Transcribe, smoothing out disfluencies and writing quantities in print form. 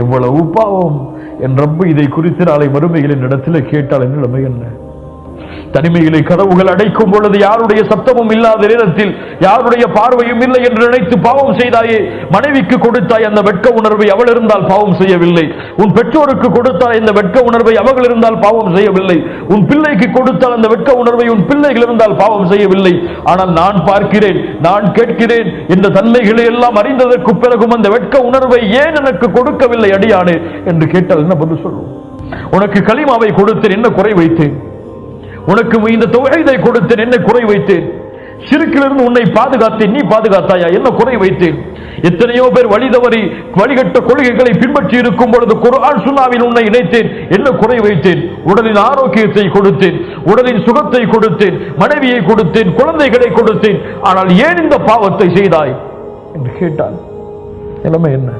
எவ்வளவு பாவம்! என் ரப்பு இதை குறித்து நாளை மறுமைகளின் இடத்தில் கேட்டால் என் நிலைமை என்ன? தனிமையிலே கதவுகள் அடைக்கும் பொழுது யாருடைய சத்தமும் இல்லாத நேரத்தில் யாருடைய பார்வையும் இல்லை என்று நினைத்து பாவம் செய்தாயே. மனைவிக்கு கொடுத்தாய் அந்த வெட்க உணர்வை, அவள் இருந்தால் பாவம் செய்யவில்லை. உன் பெற்றோருக்கு கொடுத்தாய் அந்த வெட்க உணர்வை, அவர்கள் இருந்தால் பாவம் செய்யவில்லை. உன் பிள்ளைக்கு கொடுத்தால் அந்த வெட்க உணர்வை, உன் பிள்ளைகள் இருந்தால் பாவம் செய்யவில்லை. ஆனால் நான் பார்க்கிறேன், நான் கேட்கிறேன், இந்த தன்மைகளை எல்லாம் அறிந்ததற்கு பிறகும் அந்த வெட்க உணர்வை ஏன் எனக்கு கொடுக்கவில்லை அடியானே என்று கேட்டால் என்ன பதில் சொல்லும்? உனக்கு கலிமாவை கொடுத்தேன், என்ன குறை வைத்தேன்? உனக்கு இந்த தௌஹீதை கொடுத்தேன், என்ன குறை வைத்தேன்? ஷிர்க்கிலிருந்து உன்னை பாதுகாத்தேன், நீ பாதுகாத்தாயா? என்ன குறை வைத்தேன்? எத்தனையோ பேர் வழிதவறி வழிகட்ட கொள்கைகளை பின்பற்றி இருக்கும் பொழுது குர்ஆன் சுன்னாவில் உன்னை இணைத்தேன், என்ன குறை வைத்தேன்? உடலின் ஆரோக்கியத்தை கொடுத்தேன், உடலின் சுகத்தை கொடுத்தேன், மனைவியை கொடுத்தேன், குழந்தைகளை கொடுத்தேன். ஆனால் ஏன் இந்த பாவத்தை செய்தாய் என்று கேட்டால் நிலைமை என்ன?